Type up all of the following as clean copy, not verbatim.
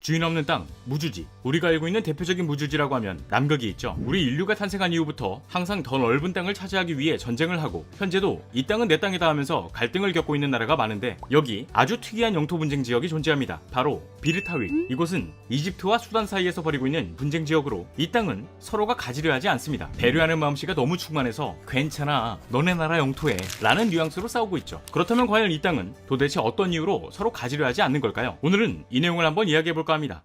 주인 없는 땅, 무주지. 우리가 알고 있는 대표적인 무주지라고 하면 남극이 있죠. 우리 인류가 탄생한 이후부터 항상 더 넓은 땅을 차지하기 위해 전쟁을 하고 현재도 이 땅은 내 땅이다 하면서 갈등을 겪고 있는 나라가 많은데 여기 아주 특이한 영토 분쟁 지역이 존재합니다. 바로 비르타윌. 이곳은 이집트와 수단 사이에서 벌이고 있는 분쟁 지역으로 이 땅은 서로가 가지려 하지 않습니다. 배려하는 마음씨가 너무 충만해서 괜찮아, 너네 나라 영토에 라는 뉘앙스로 싸우고 있죠. 그렇다면 과연 이 땅은 도대체 어떤 이유로 서로 가지려 하지 않는 걸까요? 오늘은 이 내용을 한번 이야기해볼까 합니다.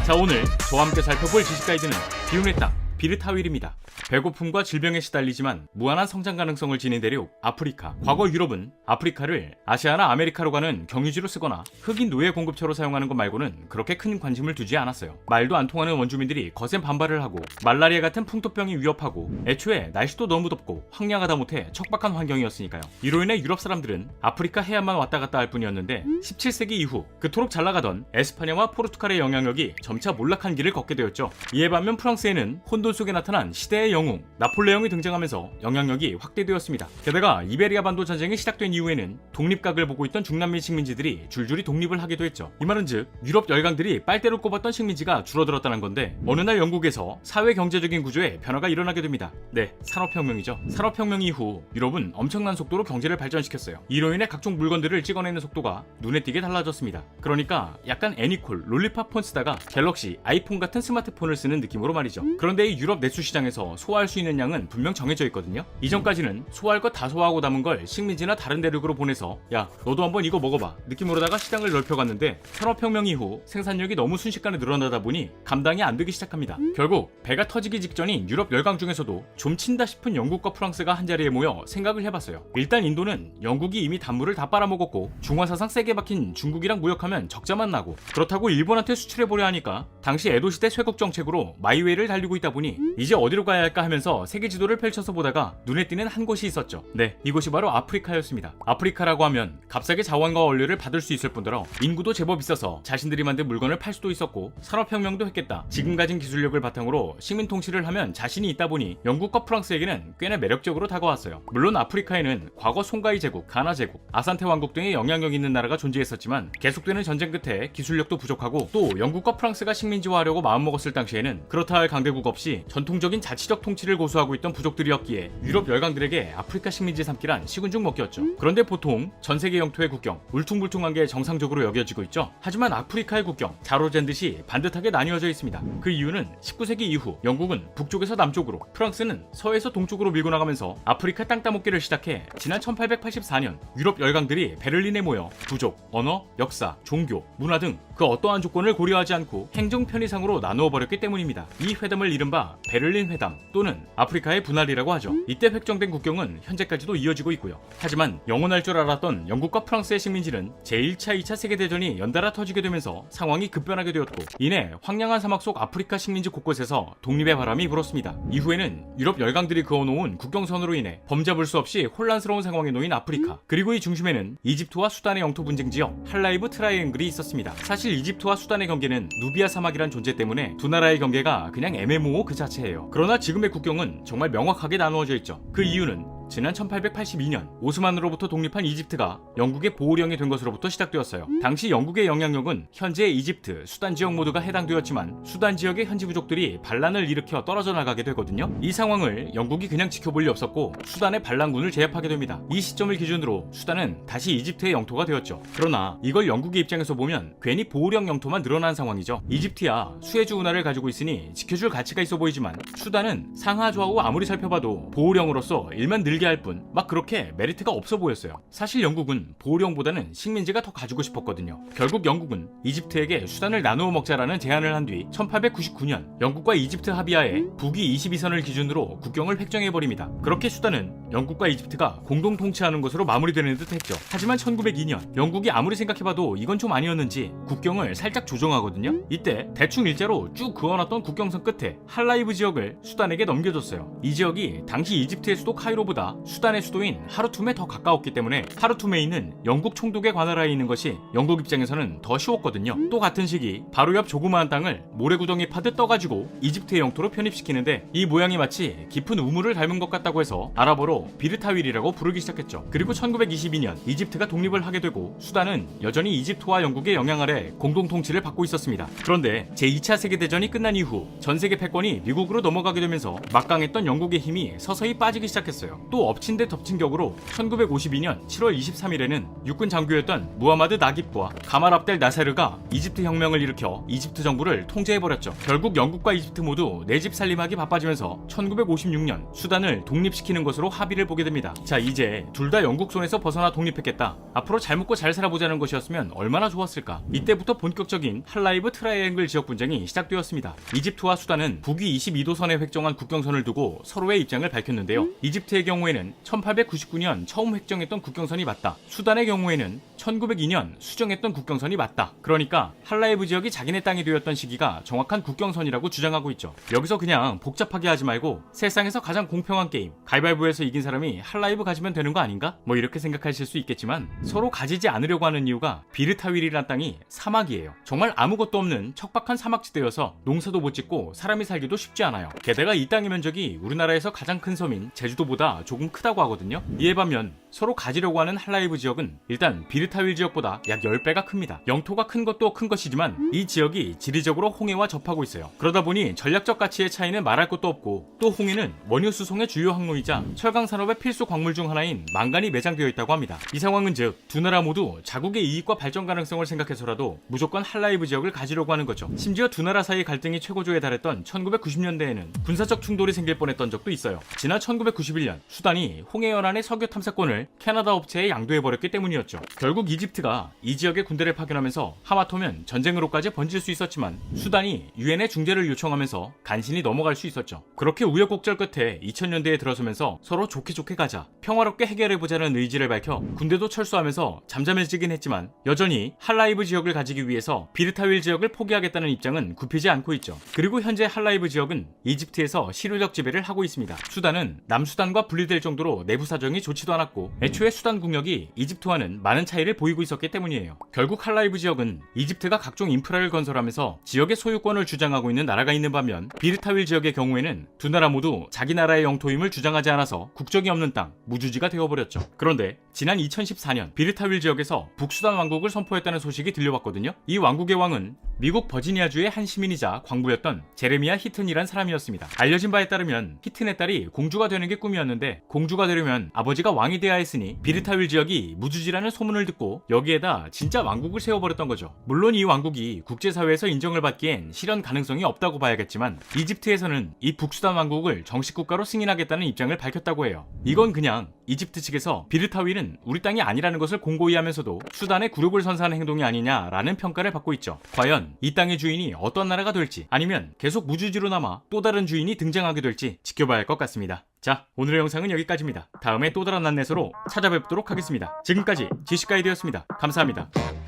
자, 오늘 저와 함께 살펴볼 지식 가이드는 비운의 땅, 비르타윌입니다. 배고픔과 질병에 시달리지만 무한한 성장 가능성을 지닌 대륙 아프리카. 과거 유럽은 아프리카를 아시아나 아메리카로 가는 경유지로 쓰거나 흑인 노예 공급처로 사용하는 것 말고는 그렇게 큰 관심을 두지 않았어요. 말도 안 통하는 원주민들이 거센 반발을 하고 말라리아 같은 풍토병이 위협하고 애초에 날씨도 너무 덥고 황량하다 못해 척박한 환경이었으니까요. 이로 인해 유럽 사람들은 아프리카 해안만 왔다 갔다 할 뿐이었는데 17세기 이후 그토록 잘 나가던 에스파냐와 포르투갈의 영향력이 점차 몰락한 길을 걷게 되었죠. 이에 반면 프랑스에는 혼돈 속에 나타난 시대의 영웅 나폴레옹이 등장하면서 영향력이 확대되었습니다. 게다가 이베리아 반도 전쟁이 시작된 이후에는 독립각을 보고 있던 중남미 식민지들이 줄줄이 독립을 하기도 했죠. 이 말은즉 유럽 열강들이 빨대로 꼽았던 식민지가 줄어들었다는 건데 어느 날 영국에서 사회 경제적인 구조에 변화가 일어나게 됩니다. 네, 산업혁명이죠. 산업혁명 이후 유럽은 엄청난 속도로 경제를 발전시켰어요. 이로 인해 각종 물건들을 찍어내는 속도가 눈에 띄게 달라졌습니다. 그러니까 약간 애니콜, 롤리팝 폰 쓰다가 갤럭시, 아이폰 같은 스마트폰을 쓰는 느낌으로 말이죠. 그런데 이 유럽 내수 시장에서 소화할 수 있는 양은 분명 정해져 있거든요. 이전까지는 소화할 것 다 소화하고 남은 걸 식민지나 다른 대륙으로 보내서 야, 너도 한번 이거 먹어봐 느낌으로다가 시장을 넓혀갔는데 산업혁명 이후 생산력이 너무 순식간에 늘어나다 보니 감당이 안 되기 시작합니다. 결국 배가 터지기 직전인 유럽 열강 중에서도 좀 친다 싶은 영국과 프랑스가 한자리에 모여 생각을 해봤어요. 일단 인도는 영국이 이미 단물을 다 빨아먹었고 중화사상 세게 박힌 중국이랑 무역하면 적자만 나고 그렇다고 일본한테 수출해보려 하니까 당시 에도시대 쇄국 정책으로 마이웨이를 달리고 있다 보니 이제 어디로 가야 할까 하면서 세계 지도를 펼쳐서 보다가 눈에 띄는 한 곳이 있었죠. 네, 이곳이 바로 아프리카였습니다. 아프리카라고 하면 값싸게 자원과 원료를 받을 수 있을 뿐더러 인구도 제법 있어서 자신들이 만든 물건을 팔 수도 있었고 산업혁명도 했겠다. 지금 가진 기술력을 바탕으로 식민 통치를 하면 자신이 있다 보니 영국과 프랑스에게는 꽤나 매력적으로 다가왔어요. 물론 아프리카에는 과거 송가이 제국, 가나 제국, 아산테 왕국 등의 영향력 있는 나라가 존재했었지만 계속되는 전쟁 끝에 기술력도 부족하고 또 영국과 프랑스가 식민지화하려고 마음먹었을 당시에는 그렇다 할 강대국 없이 전통적인 자치적 통치를 고수하고 있던 부족들이었기에 유럽 열강들에게 아프리카 식민지 삼기란 식은 죽 먹기였죠. 그런데 보통 전 세계 영토의 국경 울퉁불퉁한 게 정상적으로 여겨지고 있죠. 하지만 아프리카의 국경 자로잰 듯이 반듯하게 나뉘어져 있습니다. 그 이유는 19세기 이후 영국은 북쪽에서 남쪽으로 프랑스는 서에서 동쪽으로 밀고 나가면서 아프리카 땅 따먹기를 시작해 지난 1884년 유럽 열강들이 베를린에 모여 부족, 언어, 역사, 종교, 문화 등 그 어떠한 조건을 고려하지 않고 행정 편의상으로 나누어 버렸기 때문입니다. 이 회담을 이른바 베를린 회담 또는 아프리카의 분할이라고 하죠. 이때 획정된 국경은 현재까지도 이어지고 있고요. 하지만 영원할 줄 알았던 영국과 프랑스의 식민지는 제1차, 2차 세계대전이 연달아 터지게 되면서 상황이 급변하게 되었고 이내 황량한 사막 속 아프리카 식민지 곳곳에서 독립의 바람이 불었습니다. 이후에는 유럽 열강들이 그어놓은 국경선으로 인해 범잡을 수 없이 혼란스러운 상황에 놓인 아프리카 그리고 이 중심에는 이집트와 수단의 영토 분쟁 지역 할라이브 트라이앵글이 있었습니다. 사실 이집트와 수단의 경계는 누비아 사막이란 존재 때문에 두 나라의 경계가 그냥 애매모호 그 자체예요. 그러나 지금의 국경은 정말 명확하게 나누어져 있죠. 그 이유는 지난 1882년 오스만으로부터 독립한 이집트가 영국의 보호령이 된 것으로부터 시작되었어요. 당시 영국의 영향력은 현재의 이집트, 수단 지역 모두가 해당되었지만 수단 지역의 현지 부족들이 반란을 일으켜 떨어져 나가게 되거든요. 이 상황을 영국이 그냥 지켜볼 리 없었고 수단의 반란군을 제압하게 됩니다. 이 시점을 기준으로 수단은 다시 이집트의 영토가 되었죠. 그러나 이걸 영국의 입장에서 보면 괜히 보호령 영토만 늘어난 상황이죠. 이집트야 수에즈 운하를 가지고 있으니 지켜줄 가치가 있어 보이지만 수단은 상하 좌우 아무리 살펴봐도 보호령으로서 일만 늘게 할 뿐 막 그렇게 메리트가 없어 보였어요. 사실 영국은 보호령보다는 식민지가 더 가지고 싶었거든요. 결국 영국은 이집트에게 수단을 나누어 먹자라는 제안을 한 뒤 1899년 영국과 이집트 합의하에 북위 22선을 기준으로 국경을 획정해버립니다. 그렇게 수단은 영국과 이집트가 공동 통치하는 것으로 마무리되는 듯 했죠. 하지만 1902년 영국이 아무리 생각해봐도 이건 좀 아니었는지 국경을 살짝 조정하거든요. 이때 대충 일자로 쭉 그어놨던 국경선 끝에 할라이브 지역을 수단에게 넘겨줬어요. 이 지역이 당시 이집트의 수도 카이로보다 이집트가 수단의 수도인 하르툼에 더 가까웠기 때문에 하르툼에 있는 영국 총독의 관할하에 있는 것이 영국 입장에서는 더 쉬웠거든요. 또 같은 시기 바로 옆 조그마한 땅을 모래구덩이 파듯 떠가지고 이집트의 영토로 편입시키는데 이 모양이 마치 깊은 우물을 닮은 것 같다고 해서 아랍어로 비르타윌이라고 부르기 시작했죠. 그리고 1922년 이집트가 독립을 하게 되고 수단은 여전히 이집트와 영국의 영향 아래 공동 통치를 받고 있었습니다. 그런데 제2차 세계대전이 끝난 이후 전 세계 패권이 미국으로 넘어가게 되면서 막강했던 영국의 힘이 서서히 빠지기 시작했어요. 또 엎친 데 덮친 격으로 1952년 7월 23일에는 육군 장교였던 무하마드 나깁과 가말 압델 나세르가 이집트 혁명을 일으켜 이집트 정부를 통제해버렸죠. 결국 영국과 이집트 모두 내 집 살림하기 바빠지면서 1956년 수단을 독립시키는 것으로 합의를 보게 됩니다. 자, 이제 둘 다 영국 손에서 벗어나 독립했겠다. 앞으로 잘 먹고 잘 살아보자는 것이었으면 얼마나 좋았을까. 이때부터 본격적인 할라이브 트라이앵글 지역 분쟁이 시작되었습니다. 이집트와 수단은 북위 22도선에 획정한 국경선을 두고 서로의 입장을 밝혔는데요. 이집트의 경우에는 1899년 처음 획정했던 국경선이 맞다. 수단의 경우에는 1902년 수정했던 국경선이 맞다. 그러니까 할라이브 지역이 자기네 땅이 되었던 시기가 정확한 국경선이라고 주장하고 있죠. 여기서 그냥 복잡하게 하지 말고 세상에서 가장 공평한 게임, 가위바위보에서 이긴 사람이 할라이브 가지면 되는 거 아닌가? 뭐 이렇게 생각하실 수 있겠지만 서로 가지지 않으려고 하는 이유가 비르타윌이라는 땅이 사막이에요. 정말 아무것도 없는 척박한 사막지대여서 농사도 못 짓고 사람이 살기도 쉽지 않아요. 게다가 이 땅의 면적이 우리나라에서 가장 큰 섬인 제주도보다 조금 크다고 하거든요. 이에 반면 서로 가지려고 하는 할라이브 지역은 일단 비르타윌 지역보다 약 10배가 큽니다. 영토가 큰 것도 큰 것이지만 이 지역이 지리적으로 홍해와 접하고 있어요. 그러다 보니 전략적 가치의 차이는 말할 것도 없고 또 홍해는 원유 수송의 주요 항로이자 철강 산업의 필수 광물 중 하나인 망간이 매장되어 있다고 합니다. 이 상황은 즉 두 나라 모두 자국의 이익과 발전 가능성을 생각해서라도 무조건 할라이브 지역을 가지려고 하는 거죠. 심지어 두 나라 사이 갈등이 최고조에 달했던 1990년대에는 군사적 충돌이 생길 뻔했던 적도 있어요. 지난 1991년 수단이 홍해 연안의 석유 탐사권을 캐나다 업체에 양도해버렸기 때문이었죠. 결국 이집트가 이 지역에 군대를 파견하면서 하마터면 전쟁으로까지 번질 수 있었지만 수단이 유엔에 중재를 요청하면서 간신히 넘어갈 수 있었죠. 그렇게 우여곡절 끝에 2000년대에 들어서면서 서로 좋게 가자, 평화롭게 해결해보자는 의지를 밝혀 군대도 철수하면서 잠잠해지긴 했지만 여전히 할라이브 지역을 가지기 위해서 비르타윌 지역을 포기하겠다는 입장은 굽히지 않고 있죠. 그리고 현재 할라이브 지역은 이집트에서 실효적 지배를 하고 있습니다. 수단은 남수단과 분리될 정도로 내부 사정이 좋지도 않았고 애초에 수단 국력이 이집트와는 많은 차이를 보이고 있었기 때문이에요. 결국 할라이브 지역은 이집트가 각종 인프라를 건설하면서 지역의 소유권을 주장하고 있는 나라가 있는 반면 비르타윌 지역의 경우에는 두 나라 모두 자기 나라의 영토임을 주장하지 않아서 국적이 없는 땅, 무주지가 되어버렸죠. 그런데 지난 2014년 비르타윌 지역에서 북수단 왕국을 선포했다는 소식이 들려왔거든요. 이 왕국의 왕은 미국 버지니아주의 한 시민이자 광부였던 제레미야 히튼이란 사람이었습니다. 알려진 바에 따르면 히튼의 딸이 공주가 되는 게 꿈이었는데 공주가 되려면 아버지가 왕이 돼야 했으니 비르타윌 지역이 무주지라는 소문을 듣고 여기에다 진짜 왕국을 세워버렸던 거죠. 물론 이 왕국이 국제사회에서 인정을 받기엔 실현 가능성이 없다고 봐야겠지만 이집트에서는 이 북수단 왕국을 정식 국가로 승인하겠다는 입장을 밝혔다고 해요. 이건 그냥 이집트 측에서 비르타윌은 우리 땅이 아니라는 것을 공고히 하면서도 수단의 굴욕을 선사하는 행동이 아니냐라는 평가를 받고 있죠. 과연 이 땅의 주인이 어떤 나라가 될지 아니면 계속 무주지로 남아 또 다른 주인이 등장하게 될지 지켜봐야 할 것 같습니다. 자, 오늘의 영상은 여기까지입니다. 다음에 또 다른 안내서로 찾아뵙도록 하겠습니다. 지금까지 지식가이드였습니다. 감사합니다.